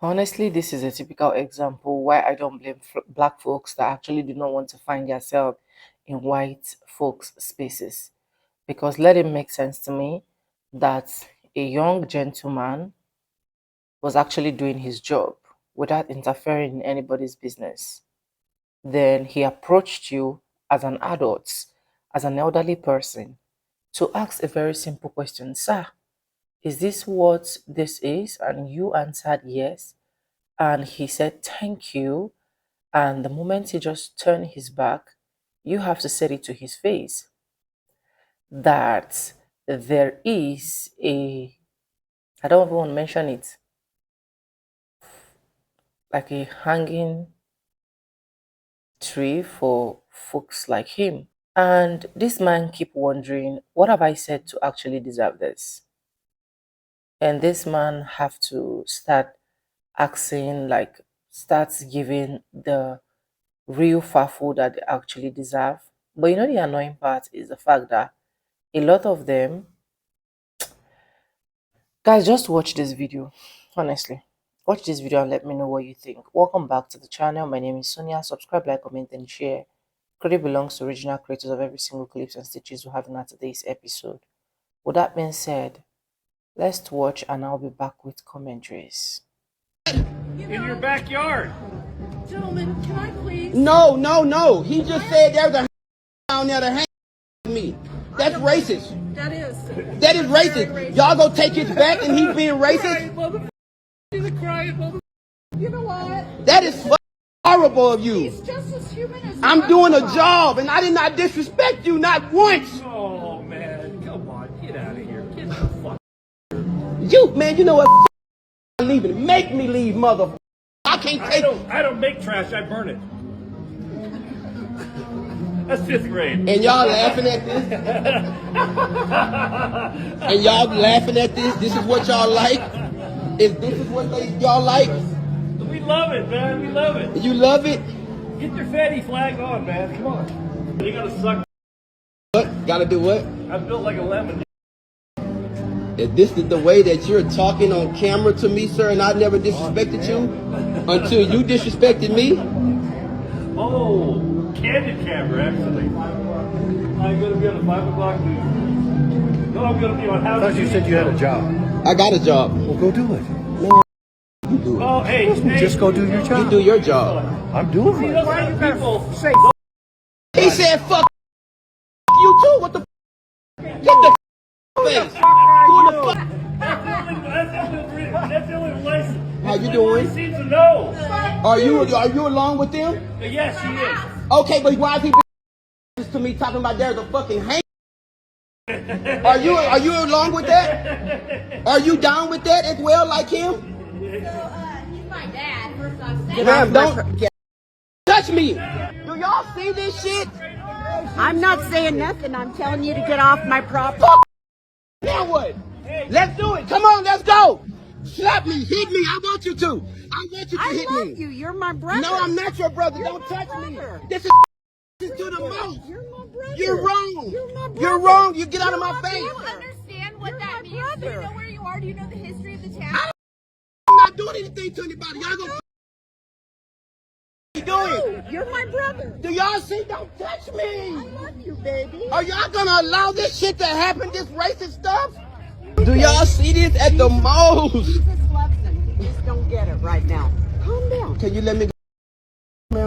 Honestly, this is a typical example why I don't blame black folks that actually do not want to find themselves in white folks' spaces. Because let it make sense to me that a young gentleman was actually doing his job without interfering in anybody's business. Then he approached you as an adult, as an elderly person, to ask a very simple question: Sir, is this what this is? And you answered yes. And he said, Thank you. And the moment he just turned his back, you have to say it to his face that there is I don't even want to mention it, like a hanging tree for folks like him. And this man keep wondering, what have I said to actually deserve this? And this man have to start asking, like, starts giving the real faffle that they actually deserve. But you know, the annoying part is the fact that a lot of them, guys, just watch this video. Honestly, watch this video and let me know what you think. Welcome back to the channel. My name is Sonia. Subscribe, like, comment, and share. Credit belongs to original creators of every single clips and stitches we have in our today's episode. With that being said, let's watch and I'll be back with commentaries. In your backyard. Gentlemen, can I please? No. He just said there's a down there to hang me. That's racist. That is. That is racist. Y'all go take his back and he's being racist? He's a crying mother. You know what? That is horrible of you. He's just as human as I'm doing a job and I did not disrespect you not once. Oh man, come on, get out of here. Get the fuck. You know what? I'm leaving. Make me leave, mother. I can't take it. I don't make trash, I burn it. That's 5th grade. And y'all laughing at this? And y'all laughing at this? This is what y'all like? This is what y'all like? We love it, man. We love it. You love it? Get your fatty flag on, man. Come on. You gotta suck. What? Gotta do what? I'm built like a lemon. If this is the way that you're talking on camera to me, sir, and I never disrespected you until you disrespected me. Oh, candid camera, actually. I'm gonna be on the 5 o'clock news. No, I'm gonna be on How. I thought you said you had a job. I got a job. Well, go do it. You do it. Oh, hey. Just go do your job. You do your job. I'm doing See, it. those kind of people say, He said, fuck you too. What the Get the face. Who the fuck? that's the only license. How you doing? He seems to know. Are you along with them? Yes, she is. Okay, but why is he this to me talking about there's a fucking hang? Are you along with that? Are you down with that as well, like him? So, he's my dad, first off. Ma'am, don't touch me. Do y'all see this shit? I'm not saying nothing. I'm telling you to get off my property. Fuck. Now what? Let's do it. Come on, let's go. Slap me, hit me. I want you to. I want you to I hit love me. you. You're my brother. No, I'm not your brother. You're Don't my touch me. brother. This is to the mouth. You're my brother. You're wrong. You're my brother. You're wrong. You get out of You're my my face. brother. Understand what You're that my means? Do you brother. know where you are? Do you know the history of the town? I'm not doing anything to anybody. Y'all gonna you doing? You're my brother. Do y'all see? Don't touch me. I love you, baby. Are y'all gonna allow this shit to happen? This racist stuff? Do y'all see this at the most? Jesus loves them. You just don't get it right now. Calm down. Can you let me go,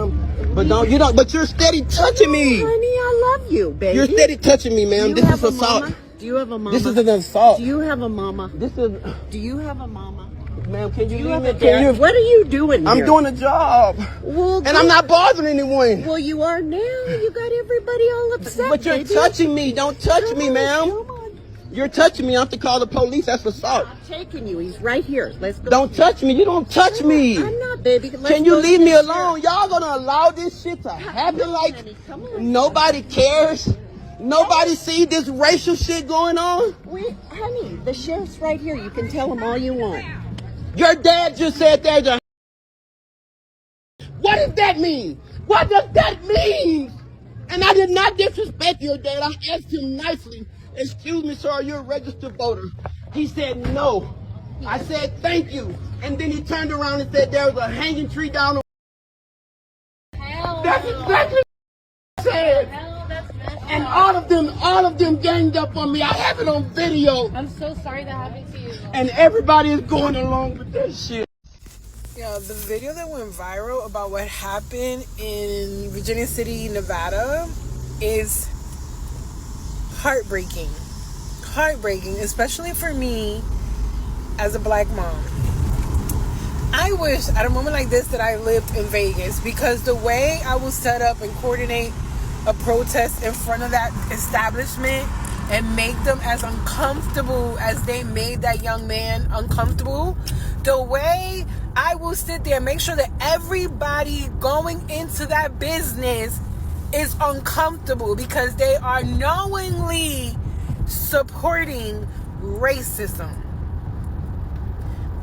ma'am? But but you're steady touching me. Honey, I love you, baby. You're steady touching me, Do ma'am. you This have is a assault. mama? Do you have a mama? This is an assault. Do you have a mama? This is, Do you have a mama? ma'am, can you Do you leave have me? a Can dad? you? What are you doing I'm here? doing a job. Well, And I'm not bothering anyone. Well, you are now. You got everybody all upset. But you're baby. touching me. Don't touch Come me, on, ma'am. Come on. You're touching me. I have to call the police. That's assault. I'm taking you. He's right here. Let's go. Don't touch me. You don't touch me. I'm not, baby. Let's Can you go leave to me the alone? Y'all gonna allow this shit to happen No, like honey, come on. nobody cares? Nobody see this racial shit going on? Wait, honey, the sheriff's right here. You can tell him all you want. Your dad just said there's a... What does that mean? What does that mean? And I did not disrespect your dad. I asked him nicely, excuse me, sir, are you a registered voter? He said no. I said thank you. And then he turned around and said there was a hanging tree down the That's exactly what I said. And all of them ganged up on me. I have it on video. I'm so sorry that happened to you. And everybody is going along with that shit. Yeah, the video that went viral about what happened in Virginia City, Nevada is heartbreaking. Heartbreaking, especially for me as a black mom. I wish at a moment like this that I lived in Vegas, because the way I will set up and coordinate a protest in front of that establishment and make them as uncomfortable as they made that young man uncomfortable, the way I will sit there and make sure that everybody going into that business is uncomfortable because they are knowingly supporting racism.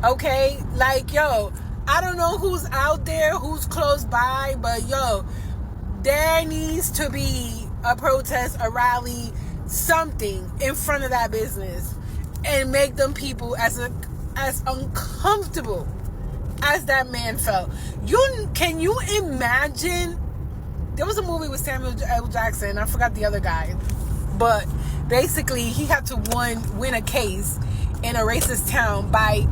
Okay? Like, yo, I don't know who's out there, who's close by, but yo, there needs to be a protest, a rally, something in front of that business and make them people as uncomfortable as that man felt. Can you imagine? There was a movie with Samuel L. Jackson. I forgot the other guy, but basically he had to win a case in a racist town by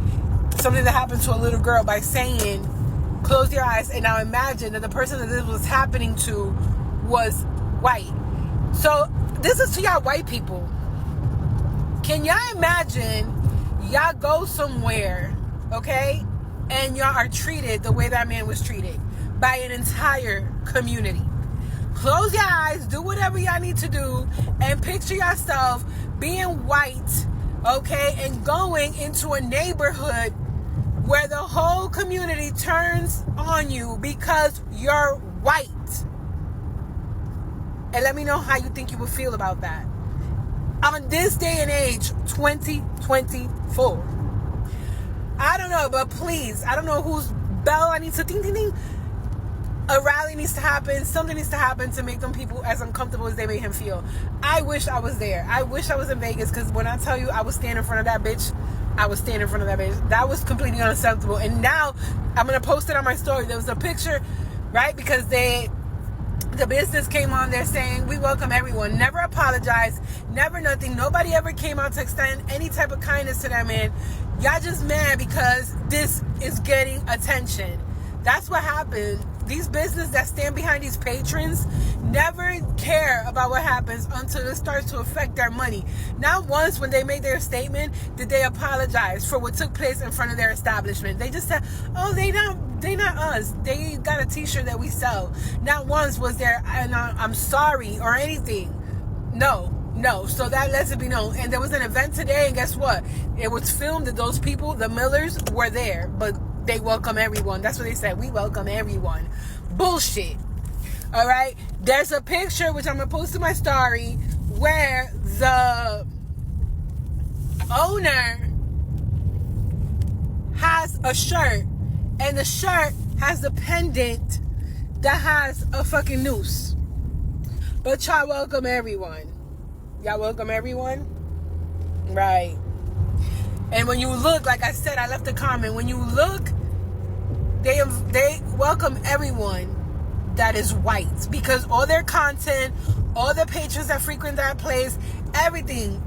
something that happened to a little girl by saying, "Close your eyes." And now imagine that the person that this was happening to was white. So this is to y'all white people. Can y'all imagine y'all go somewhere, okay, and y'all are treated the way that man was treated by an entire community? Close your eyes, do whatever y'all need to do, and picture yourself being white, okay, and going into a neighborhood where the whole community turns on you because you're white. And let me know how you think you would feel about that. On this day and age, 2024. I don't know, but please, I don't know whose bell I need to ding, ding, ding. A rally needs to happen. Something needs to happen to make them people as uncomfortable as they made him feel. I wish I was there. I wish I was in Vegas, because when I tell you I was standing in front of that bitch, I was standing in front of that bitch. That was completely unacceptable. And now I'm going to post it on my story. There was a picture, right? Because the business came on there saying, "We welcome everyone." Never apologized. Never nothing. Nobody ever came out to extend any type of kindness to that man. Y'all just mad because this is getting attention. That's what happened. These businesses that stand behind these patrons never care about what happens until it starts to affect their money. Not once when they made their statement did they apologize for what took place in front of their establishment. They just said, "Oh, they not us. They got a t-shirt that we sell." Not once was there "I'm sorry" or anything. No. So that lets it be known. And there was an event today, and guess what? It was filmed that those people, the Millers, were there, but they welcome everyone. That's what they said. We welcome everyone. Bullshit. All right. There's a picture which I'm gonna post to my story where the owner has a shirt, and the shirt has the pendant that has a fucking noose. But y'all welcome everyone. Y'all welcome everyone? Right. And when you look, like I said, I left a comment. When you look, they welcome everyone that is white, because all their content, all the patrons that frequent that place, everything,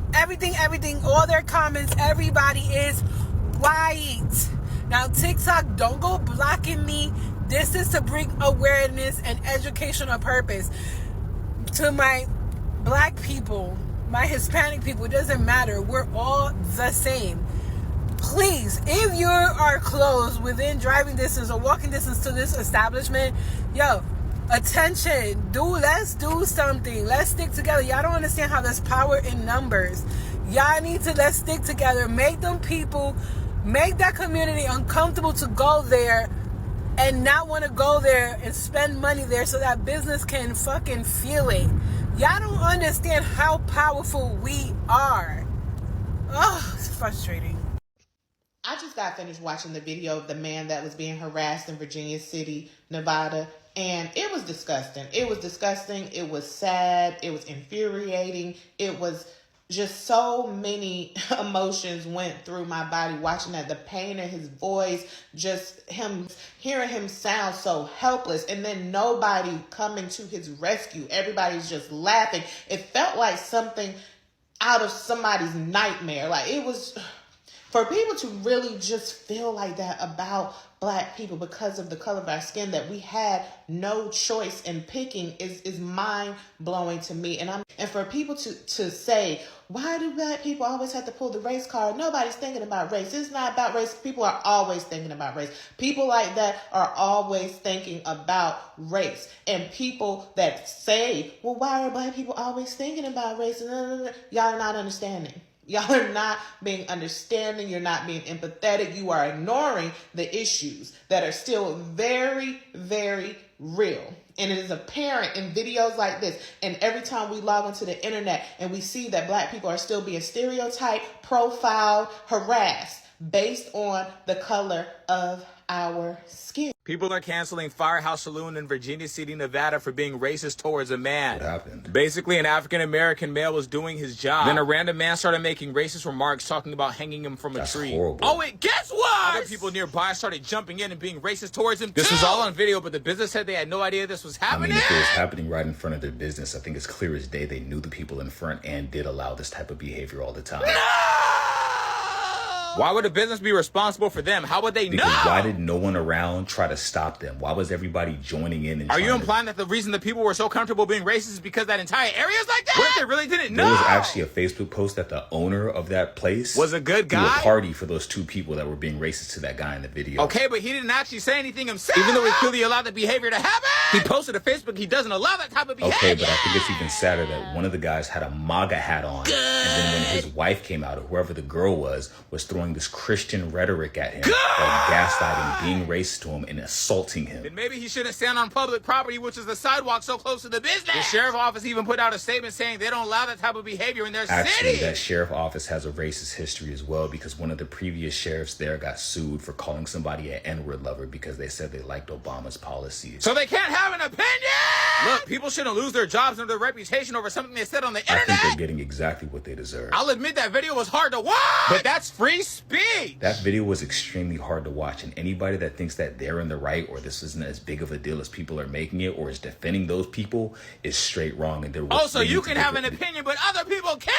all their comments, everybody is white. Now, TikTok, don't go blocking me. This is to bring awareness and educational purpose to my black people, my Hispanic people. It doesn't matter. We're all the same. Please, if you are close within driving distance or walking distance to this establishment, yo, attention, let's do something. Let's stick together. Y'all don't understand how there's power in numbers. Y'all need to, let's stick together. Make them people, make that community uncomfortable to go there and not want to go there and spend money there so that business can fucking feel it. Y'all don't understand how powerful we are. Oh, it's frustrating. I just got finished watching the video of the man that was being harassed in Virginia City, Nevada, and it was disgusting. It was disgusting. It was sad. It was infuriating. It was just so many emotions went through my body watching that. The pain in his voice, just him hearing him sound so helpless, and then nobody coming to his rescue. Everybody's just laughing. It felt like something out of somebody's nightmare. Like, it was, for people to really just feel like that about Black people because of the color of our skin, that we had no choice in picking, is mind-blowing to me. And for people to say, why do Black people always have to pull the race card? Nobody's thinking about race. It's not about race. People are always thinking about race. People like that are always thinking about race. And people that say, well, why are Black people always thinking about race? Y'all are not understanding. Y'all are not being understanding. You're not being empathetic. You are ignoring the issues that are still very, very real. And it is apparent in videos like this. And every time we log into the internet and we see that Black people are still being stereotyped, profiled, harassed based on the color of our skin. People are canceling Firehouse Saloon in Virginia City, Nevada for being racist towards a man. What happened? Basically, an African-American male was doing his job. Then a random man started making racist remarks talking about hanging him from a tree. Horrible. Oh, it gets worse! Other people nearby started jumping in and being racist towards him. This was all on video, but the business said they had no idea this was happening. I mean, if it was happening right in front of their business, I think it's clear as day they knew the people in front and did allow this type of behavior all the time. Why would a business be responsible for them? How would they know? Because why did no one around try to stop them? Why was everybody joining in? And are you implying that the reason the people were so comfortable being racist is because that entire area is like that? What if they really didn't know? There was actually a Facebook post that the owner of that place was a good guy. Threw a party for those two people that were being racist to that guy in the video. Okay, but he didn't actually say anything himself. Even though he clearly allowed the behavior to happen. He posted to Facebook he doesn't allow that type of behavior. Okay, but I think it's even sadder that one of the guys had a MAGA hat on. Good. And then when his wife came out, or whoever the girl was throwing this Christian rhetoric at him, gaslighting, being racist to him, and assaulting him. Then maybe he shouldn't stand on public property, which is the sidewalk so close to the business. The sheriff office even put out a statement saying they don't allow that type of behavior in their city. Actually, that sheriff office has a racist history as well, because one of the previous sheriffs there got sued for calling somebody an N-word lover because they said they liked Obama's policies. So they can't have an opinion! Look, people shouldn't lose their jobs or their reputation over something they said on the internet. I think they're getting exactly what they deserve. I'll admit that video was hard to watch, but that's free speech. That video was extremely hard to watch, and anybody that thinks that they're in the right or this isn't as big of a deal as people are making it or is defending those people is straight wrong. And they're also, you can have an opinion, but other people can't.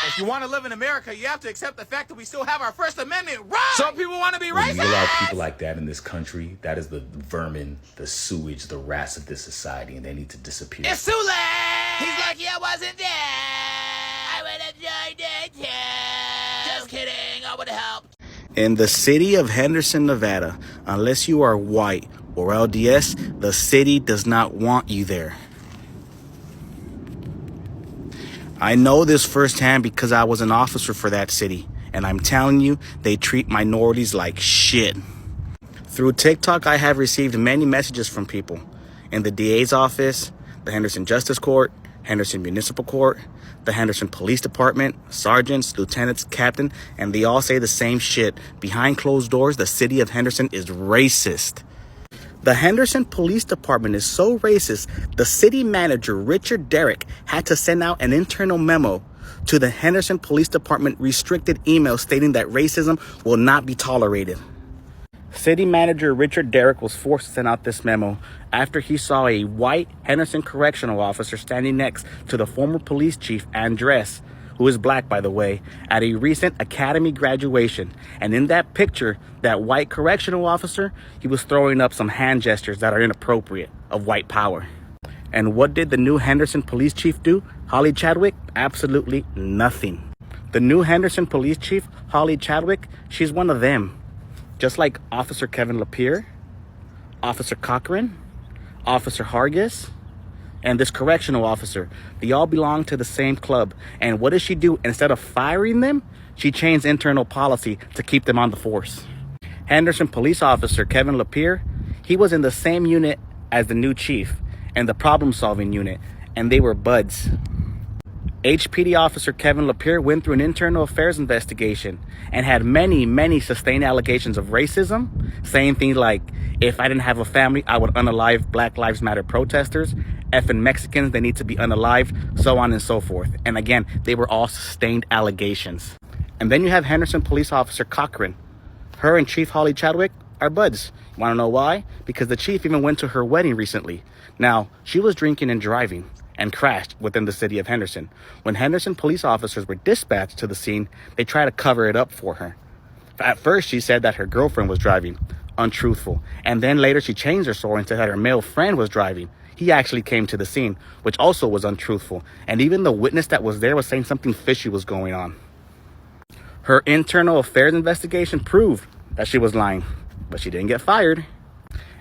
If you want to live in America, you have to accept the fact that we still have our First Amendment right. Some people want to be racist. When you allow people like that in this country, that is the vermin, the sewage, the rats of this society, and they need to disappear. It's too late. He's like, yeah, I wasn't there. I would have joined it too. Just kidding. I would have helped. In the city of Henderson, Nevada, unless you are white or LDS, the city does not want you there. I know this firsthand because I was an officer for that city, and I'm telling you, they treat minorities like shit. Through TikTok, I have received many messages from people in the DA's office, the Henderson Justice Court, Henderson Municipal Court, the Henderson Police Department, sergeants, lieutenants, captain, and they all say the same shit. Behind closed doors, the city of Henderson is racist. The Henderson Police Department is so racist, the city manager, Richard Derrick, had to send out an internal memo to the Henderson Police Department restricted email stating that racism will not be tolerated. City manager Richard Derrick was forced to send out this memo after he saw a white Henderson correctional officer standing next to the former police chief, Andres, who is black, by the way, at a recent academy graduation. And in that picture, that white correctional officer, he was throwing up some hand gestures that are inappropriate of white power. And what did the new Henderson police chief do? Holly Chadwick? Absolutely nothing. The new Henderson police chief, Holly Chadwick, she's one of them. Just like Officer Kevin Lapierre, Officer Cochran, Officer Hargis, and this correctional officer. They all belong to the same club. And what does she do? Instead of firing them, she changed internal policy to keep them on the force. Henderson police officer Kevin Lapierre, he was in the same unit as the new chief and the problem-solving unit, and they were buds. HPD officer Kevin Lapierre went through an internal affairs investigation and had many sustained allegations of racism, saying things like, if I didn't have a family, I would unalive Black Lives Matter protesters, effing Mexicans, they need to be unalived, so on and so forth. And again, they were all sustained allegations. And then you have Henderson police officer Cochran. Her and Chief Holly Chadwick are buds. You want to know why? Because the chief even went to her wedding recently. Now, she was drinking and driving and crashed within the city of Henderson. When Henderson police officers were dispatched to the scene, they tried to cover it up for her. At first, she said that her girlfriend was driving. Untruthful. And then later she changed her story and said that her male friend was driving. He actually came to the scene, which also was untruthful. And even the witness that was there was saying something fishy was going on. Her internal affairs investigation proved that she was lying, but she didn't get fired.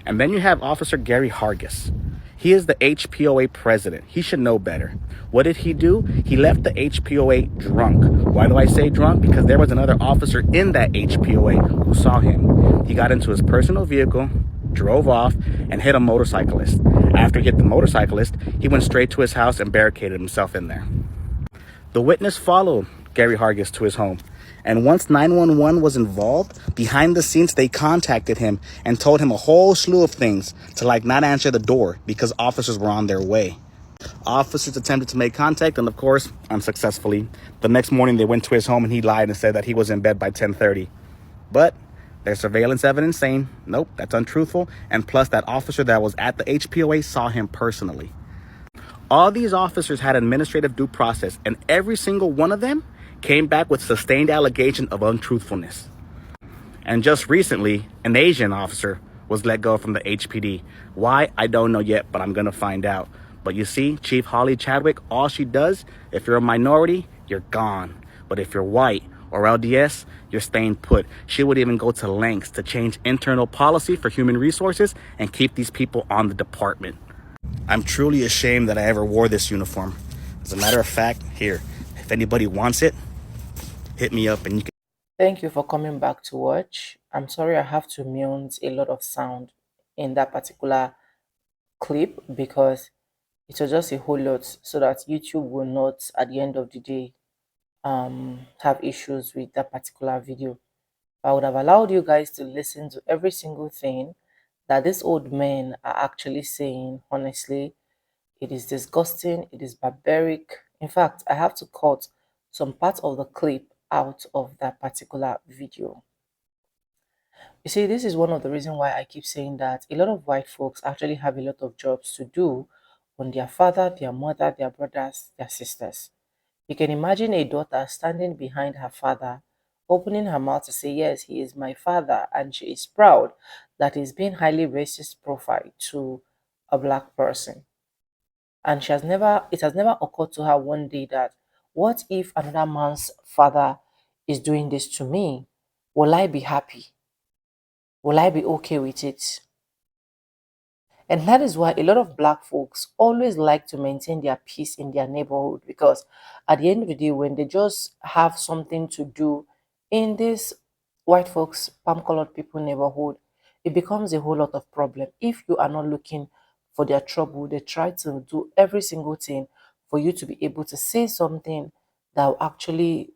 And then you have Officer Gary Hargis. He is the HPOA president. He should know better. What did he do? He left the HPOA drunk. Why do I say drunk? Because there was another officer in that HPOA who saw him. He got into his personal vehicle, drove off, and hit a motorcyclist. After he hit the motorcyclist, he went straight to his house and barricaded himself in there. The witness followed Gary Hargis to his home. And once 911 was involved, behind the scenes, they contacted him and told him a whole slew of things to not answer the door because officers were on their way. Officers attempted to make contact, and of course, unsuccessfully. The next morning, they went to his home and he lied and said that he was in bed by 10:30. But there's surveillance evidence saying, nope, that's untruthful. And plus, that officer that was at the HPOA saw him personally. All these officers had administrative due process, and every single one of them came back with sustained allegation of untruthfulness. And just recently, an Asian officer was let go from the HPD. Why? I don't know yet, but I'm going to find out. But you see, Chief Holly Chadwick, all she does, if you're a minority, you're gone. But if you're white or LDS, you're staying put. She would even go to lengths to change internal policy for human resources and keep these people on the department. I'm truly ashamed that I ever wore this uniform. As a matter of fact, here, if anybody wants it, hit me up and you can. Thank you for coming back to watch. I'm sorry I have to mute a lot of sound in that particular clip because it was just a whole lot so that YouTube will not, at the end of the day, have issues with that particular video. I would have allowed you guys to listen to every single thing that these old men are actually saying. Honestly, it is disgusting. It is barbaric. In fact, I have to cut some parts of the clip out of that particular video. You see, this is one of the reasons why I keep saying that a lot of white folks actually have a lot of jobs to do on their father, their mother, their brothers, their sisters. You can imagine a daughter standing behind her father, opening her mouth to say, yes, he is my father, and she is proud that he's being highly racist profile to a black person. And it has never occurred to her one day that, what if another man's father is doing this to me? Will I be happy? Will I be okay with it? And that is why a lot of black folks always like to maintain their peace in their neighborhood, because at the end of the day, when they just have something to do in this white folks, palm-colored people neighborhood, it becomes a whole lot of problem. If you are not looking for their trouble, they try to do every single thing for you to be able to say something that will actually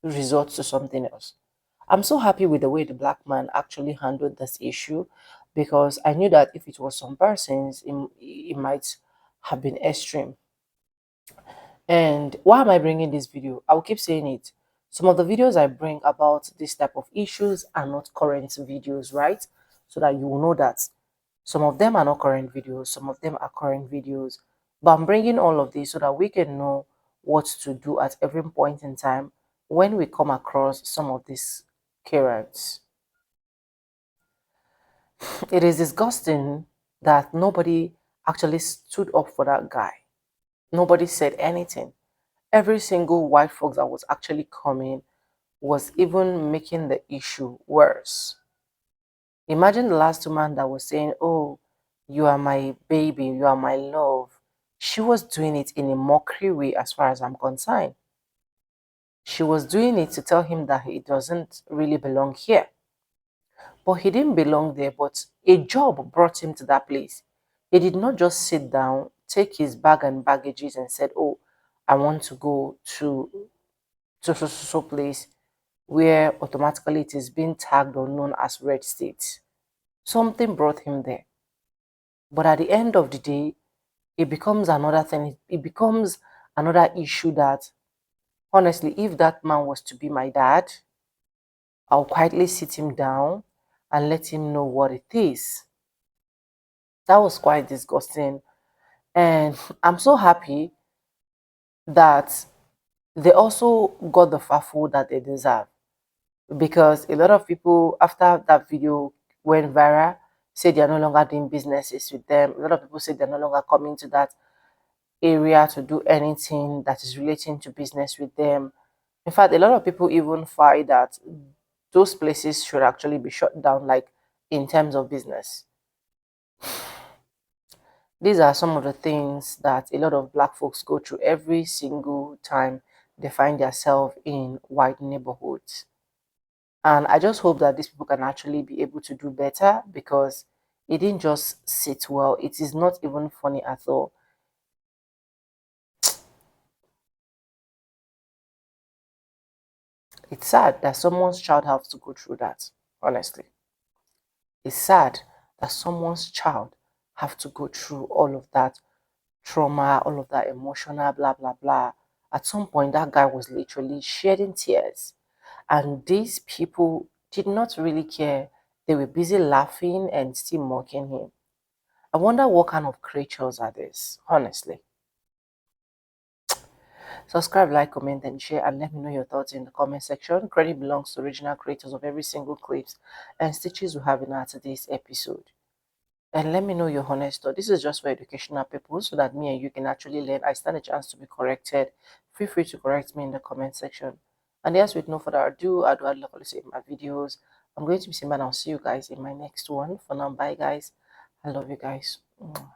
resort to something else. I'm so happy with the way the black man actually handled this issue, because I knew that if it was some persons, it might have been extreme. And why am I bringing this video? I will keep saying it. Some of the videos I bring about this type of issues are not current videos, right? So that you will know that some of them are not current videos, some of them are current videos. But I'm bringing all of this so that we can know what to do at every point in time when we come across some of these currents. It is disgusting that nobody actually stood up for that guy. Nobody said anything. Every single white folks that was actually coming was even making the issue worse. Imagine the last woman that was saying, oh, you are my baby, you are my love. She was doing it in a mockery way as far as I'm concerned. She was doing it to tell him that he doesn't really belong here. But he didn't belong there, but a job brought him to that place. He did not just sit down, take his bag and baggages and said, oh, I want to go to so place where automatically it is being tagged or known as red state. Something brought him there. But at the end of the day, it becomes another thing. It becomes another issue that, honestly, if that man was to be my dad, I'll quietly sit him down and let him know what it is. That was quite disgusting. And I'm so happy that they also got the fafu that they deserve. Because a lot of people, after that video went viral, say they are no longer doing businesses with them. A lot of people say they're no longer coming to that area to do anything that is relating to business with them. In fact, a lot of people even find that those places should actually be shut down, like in terms of business. These are some of the things that a lot of black folks go through every single time they find themselves in white neighborhoods. And I just hope that these people can actually be able to do better, because it didn't just sit well. It is not even funny at all. It's sad that someone's child has to go through that, honestly. It's sad that someone's child have to go through all of that trauma, all of that emotional, blah, blah, blah. At some point, that guy was literally shedding tears. And these people did not really care. They were busy laughing and still mocking him. I wonder what kind of creatures are these, honestly. Subscribe, like, comment, and share, and let me know your thoughts in the comment section. Credit belongs to original creators of every single clips and stitches we have in our today's episode. And let me know your honest thought. This is just for educational purposes, so that me and you can actually learn. I stand a chance to be corrected. Feel free to correct me in the comment section. And yes, with no further ado, I do love to see my videos. I'm going to be saying bye, and I'll see you guys in my next one. For now, bye guys. I love you guys. Mwah.